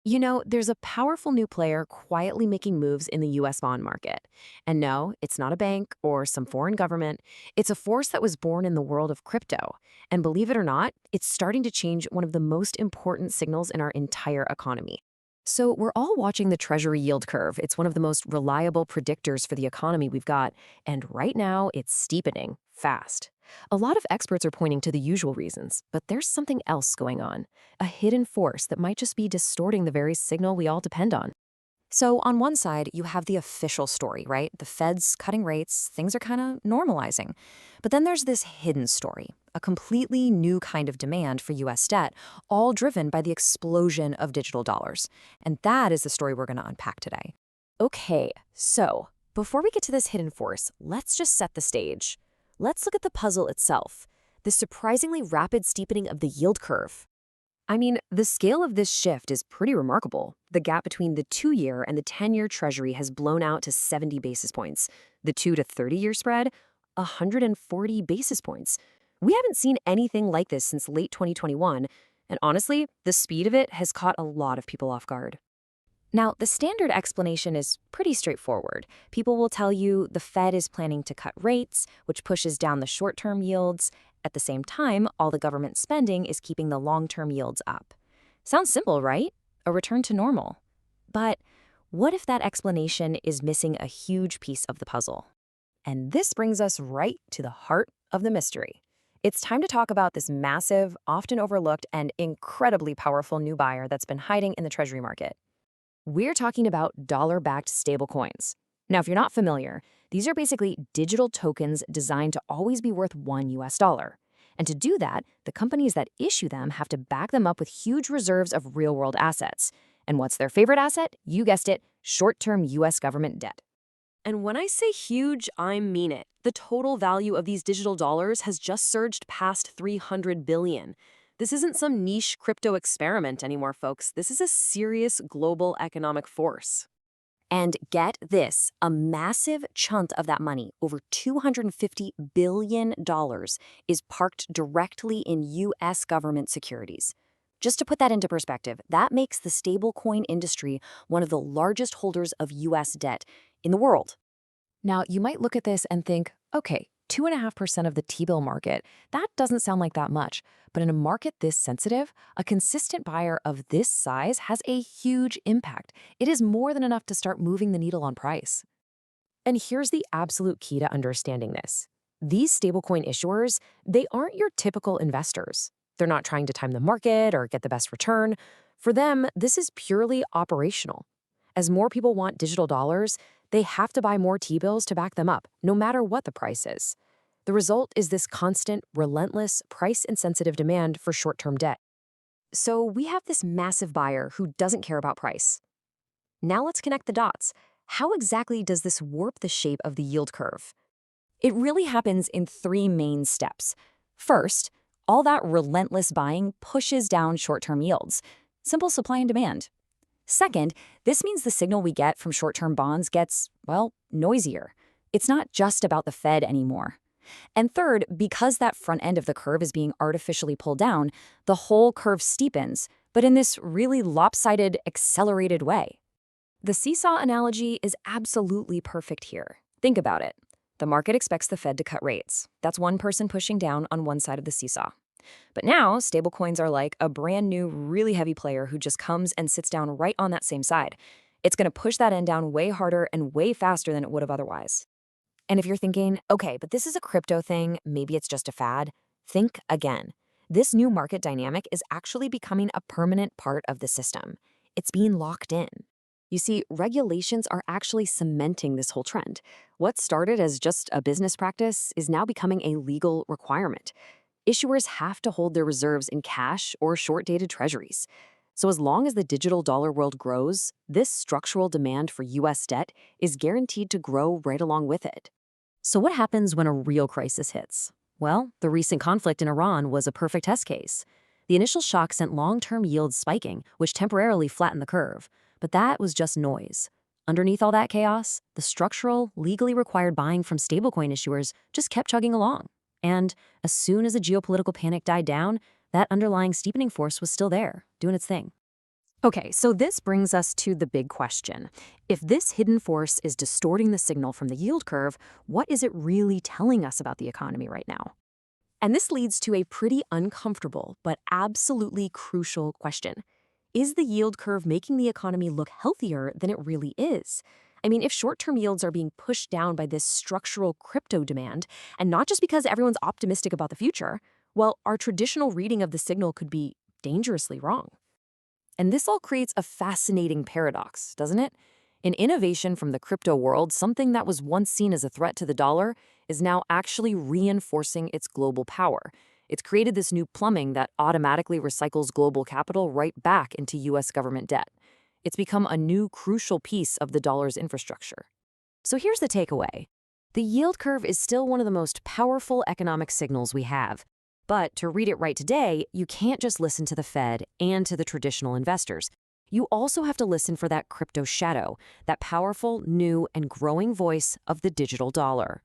You know, there's a powerful new player quietly making moves in the US bond market. And no, it's not a bank or some foreign government. It's a force that was born in the world of crypto. And believe it or not, it's starting to change one of the most important signals in our entire economy. So, we're all watching the Treasury yield curve. It's one of the most reliable predictors for the economy we've got. And right now, it's steepening fast. A lot of experts are pointing to the usual reasons, but there's something else going on, a hidden force that might just be distorting the very signal we all depend on. So, on one side, you have the official story, right? The Fed's cutting rates, things are kind of normalizing. But then there's this hidden story, a completely new kind of demand for US debt, all driven by the explosion of digital dollars. And that is the story we're going to unpack today. Okay, so before we get to this hidden force, let's just set the stage. Let's look at the puzzle itself, the surprisingly rapid steepening of the yield curve. I mean, the scale of this shift is pretty remarkable. The gap between the 2-year and the 10-year Treasury has blown out to 70 basis points. The 2 to 30-year spread, 140 basis points. We haven't seen anything like this since late 2021, and honestly, the speed of it has caught a lot of people off guard. Now, the standard explanation is pretty straightforward. People will tell you the Fed is planning to cut rates, which pushes down the short-term yields. At the same time, all the government spending is keeping the long-term yields up. Sounds simple, right? A return to normal. But what if that explanation is missing a huge piece of the puzzle? And this brings us right to the heart of the mystery. It's time to talk about this massive, often overlooked, and incredibly powerful new buyer that's been hiding in the Treasury market. We're talking about dollar-backed stablecoins. Now, if you're not familiar, these are basically digital tokens designed to always be worth $1. And to do that, the companies that issue them have to back them up with huge reserves of real-world assets. And what's their favorite asset? You guessed it, short-term US government debt. And when I say huge, I mean it. The total value of these digital dollars has just surged past $300 billion. This isn't some niche crypto experiment anymore, folks. This is a serious global economic force. And get this, a massive chunk of that money, over $250 billion, is parked directly in U.S. government securities. Just to put that into perspective, that makes the stablecoin industry one of the largest holders of U.S. debt in the world. Now, you might look at this and think, okay, 2.5% of the T-bill market, that doesn't sound like that much. But in a market this sensitive, a consistent buyer of this size has a huge impact. It is more than enough to start moving the needle on price. And here's the absolute key to understanding this. These stablecoin issuers, they aren't your typical investors. They're not trying to time the market or get the best return. For them, this is purely operational. As more people want digital dollars, they have to buy more T-bills to back them up, no matter what the price is. The result is this constant, relentless, price-insensitive demand for short-term debt. So we have this massive buyer who doesn't care about price. Now let's connect the dots. How exactly does this warp the shape of the yield curve? It really happens in 3 main steps. First, all that relentless buying pushes down short-term yields. Simple supply and demand. Second, this means the signal we get from short-term bonds gets, well, noisier. It's not just about the Fed anymore. And third, because that front end of the curve is being artificially pulled down, the whole curve steepens, but in this really lopsided, accelerated way. The seesaw analogy is absolutely perfect here. Think about it. The market expects the Fed to cut rates. That's one person pushing down on one side of the seesaw. But now, stablecoins are like a brand new, really heavy player who just comes and sits down right on that same side. It's going to push that end down way harder and way faster than it would have otherwise. And if you're thinking, okay, but this is a crypto thing, maybe it's just a fad, think again. This new market dynamic is actually becoming a permanent part of the system. It's being locked in. You see, regulations are actually cementing this whole trend. What started as just a business practice is now becoming a legal requirement. Issuers have to hold their reserves in cash or short-dated treasuries. So as long as the digital dollar world grows, this structural demand for US debt is guaranteed to grow right along with it. So what happens when a real crisis hits? Well, the recent conflict in Iran was a perfect test case. The initial shock sent long-term yields spiking, which temporarily flattened the curve. But that was just noise. Underneath all that chaos, the structural, legally required buying from stablecoin issuers just kept chugging along. And as soon as the geopolitical panic died down, that underlying steepening force was still there, doing its thing. Okay, so this brings us to the big question. If this hidden force is distorting the signal from the yield curve, what is it really telling us about the economy right now? And this leads to a pretty uncomfortable but absolutely crucial question. Is the yield curve making the economy look healthier than it really is? I mean, if short-term yields are being pushed down by this structural crypto demand, and not just because everyone's optimistic about the future, well, our traditional reading of the signal could be dangerously wrong. And this all creates a fascinating paradox, doesn't it? An innovation from the crypto world, something that was once seen as a threat to the dollar, is now actually reinforcing its global power. It's created this new plumbing that automatically recycles global capital right back into US government debt. It's become a new crucial piece of the dollar's infrastructure. So here's the takeaway. The yield curve is still one of the most powerful economic signals we have. But to read it right today, you can't just listen to the Fed and to the traditional investors. You also have to listen for that crypto shadow, that powerful, new, and growing voice of the digital dollar.